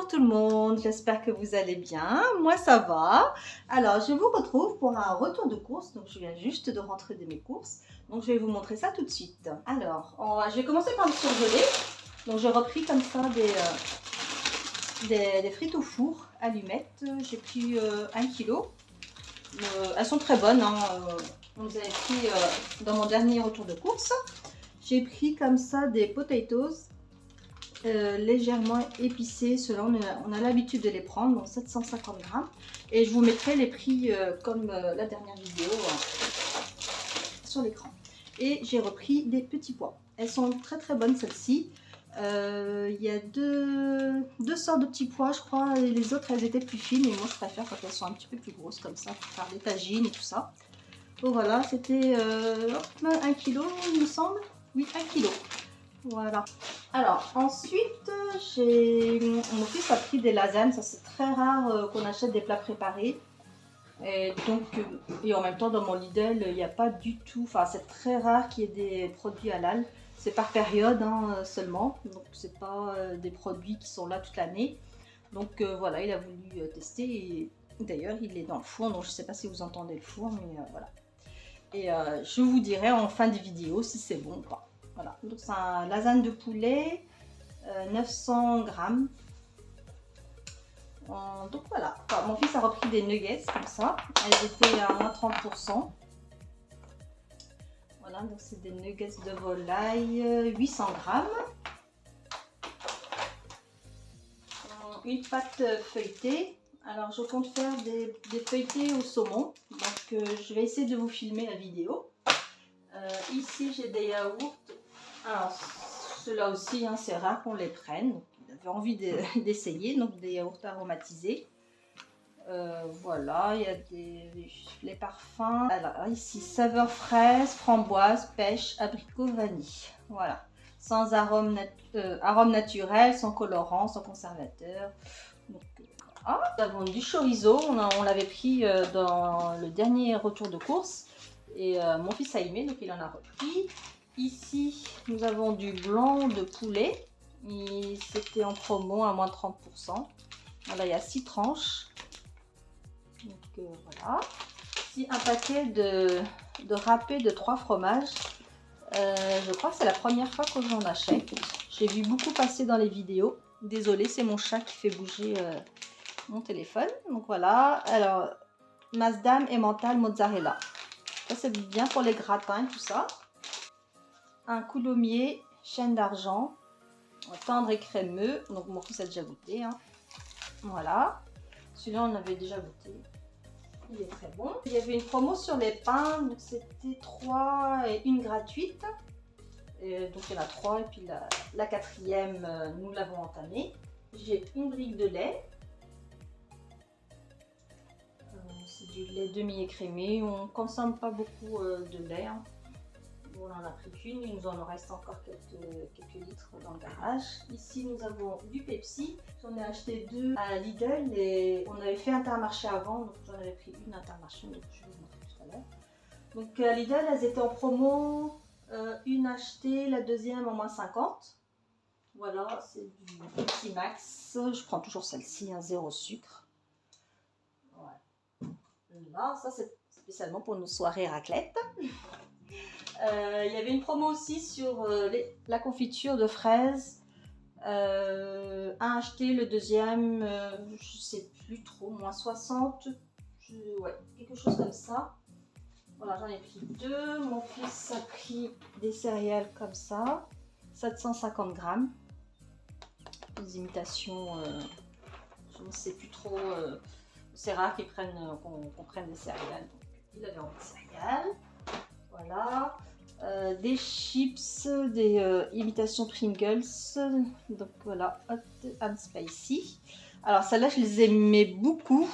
tout le monde, j'espère que vous allez bien, moi ça va. Alors je vous retrouve pour un retour de course, donc je viens juste de rentrer de mes courses, donc je vais vous montrer ça tout de suite. Alors, je vais commencer par le surgelé, donc j'ai repris comme ça des frites au four, allumettes, j'ai pris 1 kg, elles sont très bonnes, hein. On les avait pris dans mon dernier retour de course. J'ai pris comme ça des potatoes. Légèrement épicés, ceux-là on a l'habitude de les prendre, donc 750 grammes, et je vous mettrai les prix comme la dernière vidéo sur l'écran. Et j'ai repris des petits pois, elles sont très bonnes celles-ci. Il y a deux sortes de petits pois je crois, et les autres elles étaient plus fines, et moi je préfère quand elles sont un petit peu plus grosses comme ça pour faire des tagines et tout ça. Donc voilà, c'était 1 kg il me semble, oui 1 kg. Voilà. Alors ensuite, mon fils a pris des lasagnes. Ça c'est très rare qu'on achète des plats préparés. Et donc, et en même temps dans mon Lidl, il n'y a pas du tout. Enfin, c'est très rare qu'il y ait des produits halal. C'est par période hein, seulement. Donc c'est pas des produits qui sont là toute l'année. Donc voilà, il a voulu tester. Et d'ailleurs, il est dans le four. Donc je ne sais pas si vous entendez le four, mais voilà. Et je vous dirai en fin de vidéo si c'est bon ou pas. Voilà, donc c'est un lasagne de poulet, 900 grammes. Donc voilà, enfin, mon fils a repris des nuggets comme ça, elles étaient à moins 30%. Voilà, donc c'est des nuggets de volaille, 800 grammes. Une pâte feuilletée. Alors je compte faire des feuilletés au saumon, donc je vais essayer de vous filmer la vidéo. Ici j'ai des yaourts. Alors, ceux-là aussi, hein, c'est rare qu'on les prenne. Il avait envie d'essayer, donc des yaourts aromatisés. Voilà, il y a les parfums. Alors, ici, saveur fraise, framboise, pêche, abricot, vanille. Voilà, sans arôme naturel, sans colorant, sans conservateur. Donc, voilà. Nous avons du chorizo, on l'avait pris dans le dernier retour de course. Et mon fils a aimé, donc il en a repris. Ici, nous avons du blanc de poulet. C'était en promo à moins 30%. Voilà, il y a 6 tranches. Donc voilà. Ici, un paquet de râpé de 3 fromages. Je crois que c'est la première fois que j'en achète. J'ai vu beaucoup passer dans les vidéos. Désolée, c'est mon chat qui fait bouger mon téléphone. Donc voilà. Alors, Masdam et mental mozzarella. Ça, c'est bien pour les gratins et tout ça. Un coulommiers, chêne d'argent, tendre et crémeux. Donc mon fils a déjà goûté. Hein. Voilà. Celui-là, on avait déjà goûté. Il est très bon. Il y avait une promo sur les pains. Donc c'était 3 et 1 gratuite. Et donc il y en a 3. Et puis la quatrième, nous l'avons entamée. J'ai une brique de lait. C'est du lait demi-écrémé. On ne consomme pas beaucoup de lait. Hein. On en a pris qu'une, il nous en reste encore quelques litres dans le garage. Ici nous avons du Pepsi, j'en ai acheté 2 à Lidl et on avait fait Intermarché avant, donc j'en avais pris une Intermarché, donc je vais vous montrer tout à l'heure. Donc à Lidl elles étaient en promo, une achetée, la deuxième en moins 50. Voilà, c'est du Pepsi Max, je prends toujours celle-ci, hein, 0 sucre. Ouais. Là, ça c'est spécialement pour nos soirées raclette. Il y avait une promo aussi sur la confiture de fraises. Un acheté, le deuxième, je sais plus trop, moins 60. Ouais, quelque chose comme ça. Voilà, j'en ai pris 2. Mon fils a pris des céréales comme ça, 750 grammes. Des imitations, je ne sais plus trop. C'est rare qu'on prenne des céréales. Donc, il avait envie de céréales. Voilà. Des chips, des imitations Pringles, donc voilà, hot and spicy. Alors celles-là je les aimais beaucoup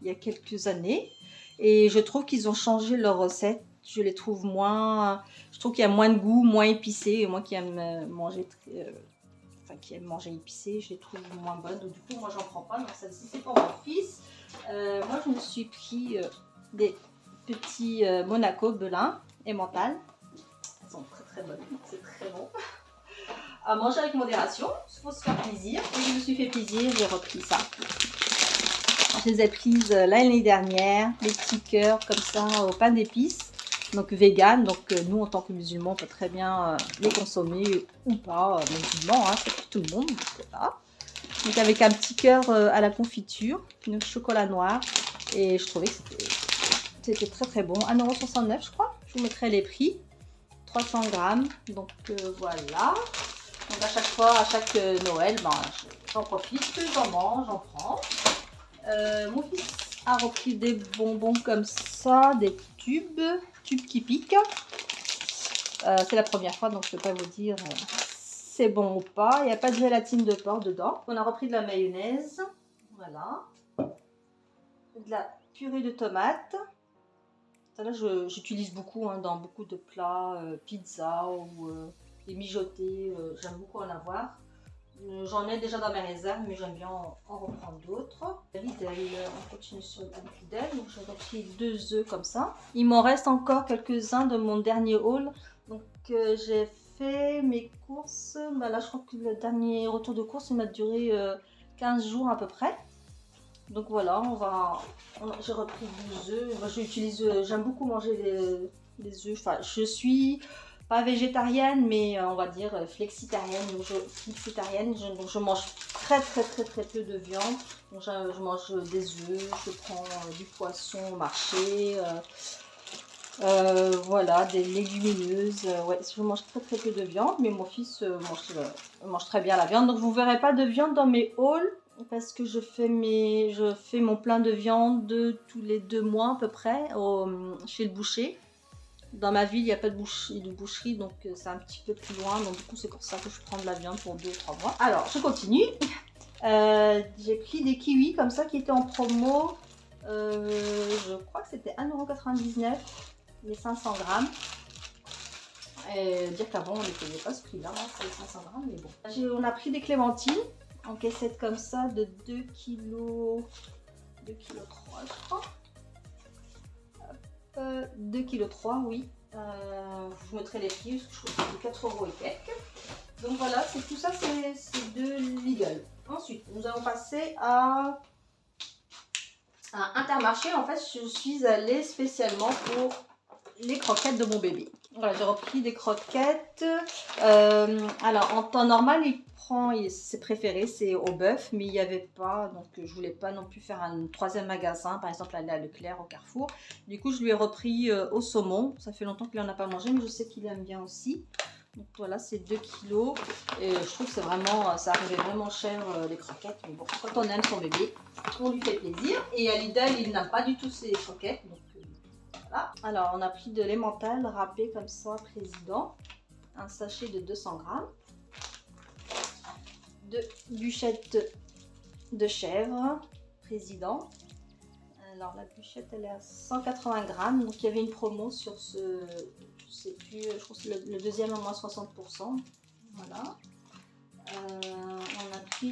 il y a quelques années et je trouve qu'ils ont changé leur recette. Je les trouve moins, je trouve qu'il y a moins de goût, moins épicé, et moi qui aime manger épicé, je les trouve moins bonnes, donc du coup moi j'en prends pas. Donc celle-ci c'est pour mon fils. Moi je me suis pris des petits Monaco Belin et mental. Sont très bonnes, c'est très bon. à manger avec modération. Il faut se faire plaisir. Et je me suis fait plaisir, j'ai repris ça. Je les ai prises l'année dernière, les petits cœurs comme ça au pain d'épices. Donc vegan, donc nous en tant que musulmans on peut très bien les consommer ou pas, musulmans, hein, c'est pour tout le monde. Voilà. Donc avec un petit cœur à la confiture, le chocolat noir. Et je trouvais que c'était très très bon. 1,69 € je crois. Je vous mettrai les prix. 300 grammes. Donc voilà. Donc à chaque fois, à chaque Noël, ben, j'en profite, j'en mange, j'en prends. Mon fils a repris des bonbons comme ça, des tubes qui piquent. C'est la première fois, donc je ne peux pas vous dire c'est bon ou pas. Il n'y a pas de gélatine de porc dedans. On a repris de la mayonnaise. Voilà. De la purée de tomates. Ça là, j'utilise beaucoup hein, dans beaucoup de plats, pizza ou les mijotés. J'aime beaucoup en avoir. J'en ai déjà dans mes réserves, mais j'aime bien en reprendre d'autres. Lidl, on continue sur Lidl. Donc j'ai repris 2 œufs comme ça. Il m'en reste encore quelques-uns de mon dernier haul. Donc j'ai fait mes courses. Bah là, je crois que le dernier retour de course, il m'a duré 15 jours à peu près. Donc voilà, j'ai repris 12 œufs. Moi, j'aime beaucoup manger les œufs. Enfin, je suis pas végétarienne, mais on va dire flexitarienne. Donc donc je mange très peu de viande. Donc je mange des œufs, je prends du poisson au marché. Voilà, des légumineuses. Ouais, je mange très peu de viande, mais mon fils mange très bien la viande. Donc vous verrez pas de viande dans mes hauls. Parce que je fais mon plein de viande tous les 2 mois à peu près chez le boucher. Dans ma ville, il n'y a pas de boucherie, donc c'est un petit peu plus loin. Donc du coup, c'est pour ça que je prends de la viande pour 2 ou 3 mois. Alors, je continue. J'ai pris des kiwis comme ça qui étaient en promo. Je crois que c'était 1,99 €, les 500 grammes. Et dire qu'avant, on ne payait pas ce prix-là, hein, pour les 500 grammes, mais bon. On a pris des clémentines en caissette comme ça de 2 kg, 2 kg 3 je crois. 2 kg 3, oui. Je mettrai les prix, je trouve que c'est 4 € et quelques. Donc voilà, c'est tout ça, c'est de Lidl. Ensuite, nous allons passer à Intermarché. En fait, je suis allée spécialement pour les croquettes de mon bébé. Voilà, j'ai repris des croquettes. Alors, en temps normal, ses préférés, c'est au bœuf, mais il n'y avait pas, donc je voulais pas non plus faire un 3e magasin, par exemple aller à Leclerc, au Carrefour. Du coup, je lui ai repris au saumon. Ça fait longtemps qu'il n'en a pas mangé, mais je sais qu'il aime bien aussi. Donc voilà, c'est 2 kilos. Et je trouve que ça arrivait vraiment cher les croquettes. Mais bon, quand on aime son bébé, on lui fait plaisir. Et à Lidl, il n'a pas du tout ses croquettes. Donc voilà. Alors, on a pris de l'emmental râpé comme ça, président. Un sachet de 200 grammes. 2 bûchettes de chèvre, président. Alors, la bûchette, elle est à 180 grammes. Donc, il y avait une promo sur ce... Je sais plus, je crois que c'est le deuxième à moins 60%. Voilà. On a pris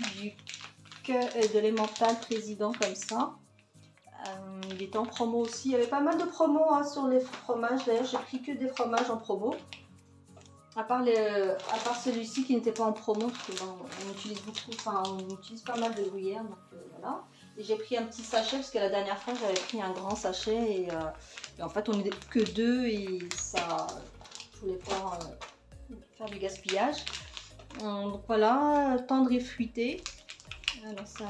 de l'emmental président comme ça. Il était en promo aussi. Il y avait pas mal de promos hein, sur les fromages. D'ailleurs, j'ai pris que des fromages en promo. À part celui-ci qui n'était pas en promo, parce que bon, on utilise pas mal de gruyère. Donc voilà. Et j'ai pris un petit sachet parce que la dernière fois j'avais pris un grand sachet et en fait on n'était que 2 et ça, je voulais pas faire du gaspillage. Donc voilà, tendre et fruité. Alors c'est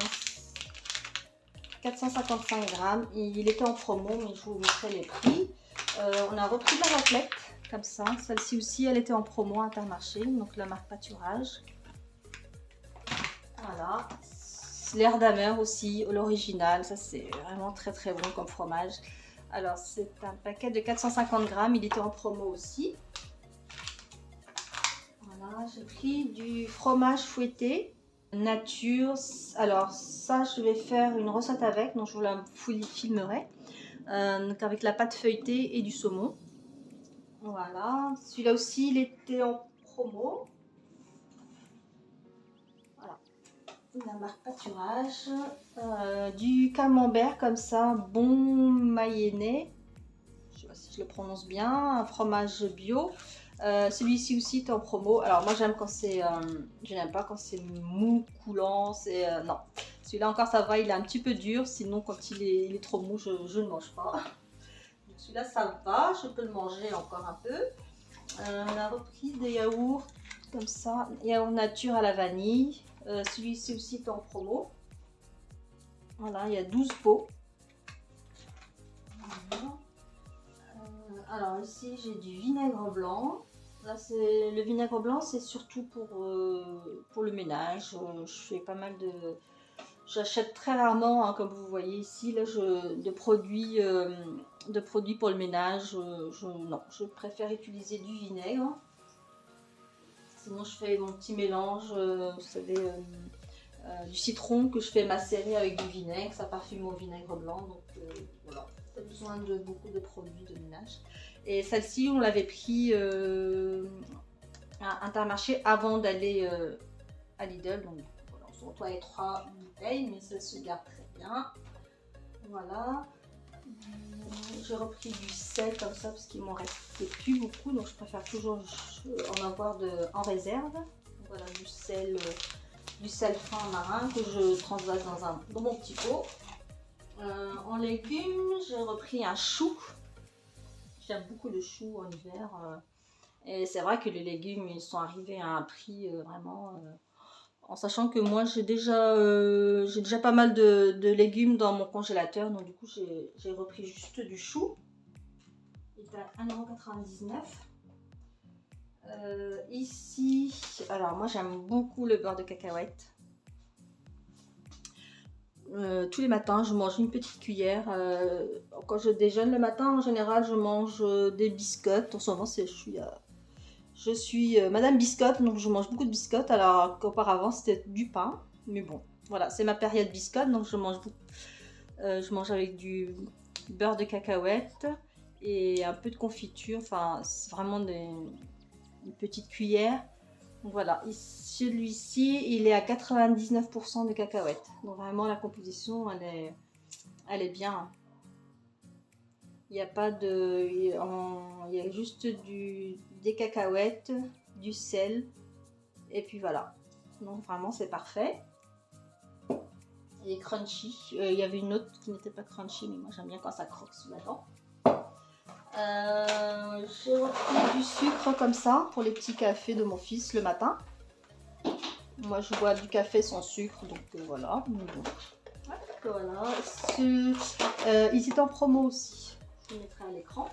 455 grammes. Il était en promo, mais je vous mettrai les prix. On a repris de la raclette, comme ça. Celle-ci aussi, elle était en promo à Intermarché, donc la marque Pâturage. Voilà. L'air d'amer aussi, l'original. Ça, c'est vraiment très bon comme fromage. Alors, c'est un paquet de 450 grammes. Il était en promo aussi. Voilà, j'ai pris du fromage fouetté. Nature. Alors ça, je vais faire une recette avec, donc je vous la filmerai. Donc avec la pâte feuilletée et du saumon. Voilà, celui-là aussi, il était en promo. Voilà, la marque Pâturage. Du camembert comme ça, bon mayennais. Je sais pas si je le prononce bien, un fromage bio. Celui-ci aussi est en promo. Alors moi j'aime quand c'est, je n'aime pas quand c'est mou, coulant. Non. Celui-là encore ça va, il est un petit peu dur. Sinon quand il est trop mou, je ne mange pas. Celui-là ça va, je peux le manger encore un peu. On a repris des yaourts comme ça, yaourt nature à la vanille. Celui-ci aussi est en promo. Voilà, il y a 12 pots. Voilà. Alors ici j'ai du vinaigre blanc. Là, le vinaigre blanc, c'est surtout pour le ménage. Je fais pas mal de... J'achète très rarement, hein, comme vous voyez ici, là, de produits pour le ménage. Non, je préfère utiliser du vinaigre. Sinon, je fais mon petit mélange, vous savez, du citron que je fais macérer avec du vinaigre. Ça parfume au vinaigre blanc. Donc voilà, pas besoin de beaucoup de produits de ménage. Et celle-ci, on l'avait pris à Intermarché avant d'aller à Lidl. Donc voilà, on se retrouve avec 3 bouteilles, mais ça se garde très bien. Voilà. J'ai repris du sel comme ça parce qu'il m'en restait plus beaucoup, donc je préfère toujours en avoir en réserve. Voilà, du sel fin marin que je transvase dans mon petit pot. En légumes, j'ai repris un chou. J'aime beaucoup le chou en hiver. Et c'est vrai que les légumes, ils sont arrivés à un prix vraiment... en sachant que moi, j'ai déjà pas mal de légumes dans mon congélateur. Donc du coup, j'ai repris juste du chou. Il est à 1,99 €. Ici, alors moi, j'aime beaucoup le beurre de cacahuète. Tous les matins, je mange une petite cuillère. Quand je déjeune le matin, en général, je mange des biscottes. En ce moment, je suis Madame Biscotte, donc je mange beaucoup de biscottes. Alors qu'auparavant, c'était du pain. Mais bon, voilà, c'est ma période biscotte, donc je mange avec du beurre de cacahuète et un peu de confiture. Enfin, c'est vraiment une petite cuillère. Donc voilà, celui-ci, il est à 99% de cacahuètes. Donc vraiment, la composition, elle est bien. Il n'y a pas de... Il y a juste des cacahuètes, du sel, et puis voilà. Donc vraiment, c'est parfait. Il est crunchy. Il y avait une autre qui n'était pas crunchy, mais moi j'aime bien quand ça croque sous la dent. J'ai repris du sucre comme ça pour les petits cafés de mon fils le matin. Moi je bois du café sans sucre, donc voilà. Voilà. Ils étaient en promo aussi. Je le mettrai à l'écran.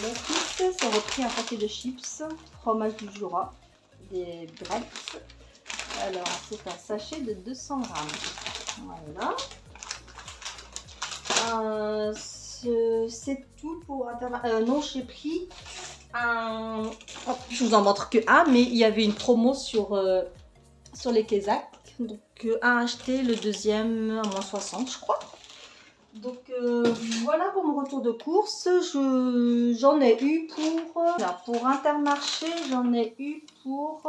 Mon fils s'est repris un paquet de chips, fromage du Jura, des Brettes. Alors c'est un sachet de 200 grammes. Voilà. C'est tout pour non, j'ai pris un... Oh, je vous en montre que un, mais il y avait une promo sur les Kézak. Donc à acheter, le deuxième à moins 60 je crois. Donc voilà pour mon retour de course. J'en ai eu pour Intermarché, j'en ai eu pour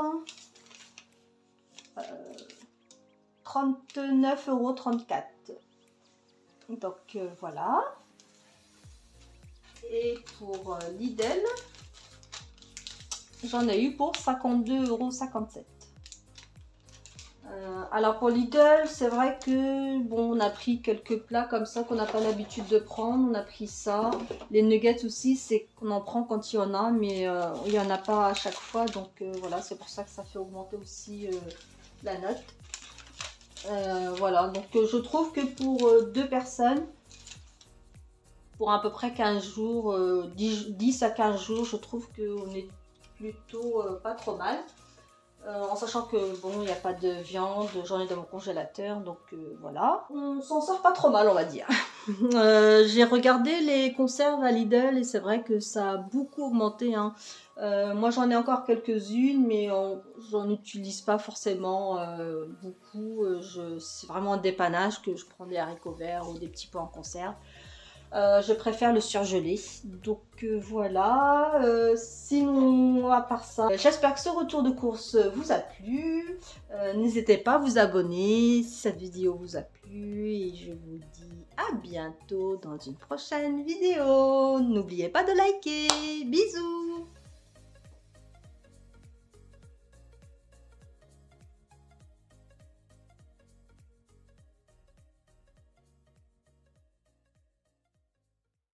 39,34 €. Donc voilà. Et pour Lidl, j'en ai eu pour 52,57 €. Alors pour Lidl, c'est vrai que bon, on a pris quelques plats comme ça qu'on n'a pas l'habitude de prendre. On a pris ça. Les nuggets aussi, c'est qu'on en prend quand il y en a, mais il n'y en a pas à chaque fois. Donc voilà, c'est pour ça que ça fait augmenter aussi la note. Voilà, donc je trouve que pour 2 personnes, pour à peu près 15 jours, 10 à 15 jours, je trouve qu'on est plutôt pas trop mal. En sachant que bon, il n'y a pas de viande, j'en ai dans mon congélateur, donc voilà. On s'en sort pas trop mal, on va dire. J'ai regardé les conserves à Lidl et c'est vrai que ça a beaucoup augmenté, hein. Moi j'en ai encore quelques-unes, mais j'en utilise pas forcément beaucoup. C'est vraiment un dépannage que je prends des haricots verts ou des petits pois en conserve. Je préfère le surgelé. Donc voilà. Sinon, à part ça, j'espère que ce retour de course vous a plu. N'hésitez pas à vous abonner si cette vidéo vous a plu. Et je vous dis à bientôt dans une prochaine vidéo. N'oubliez pas de liker. Bisous.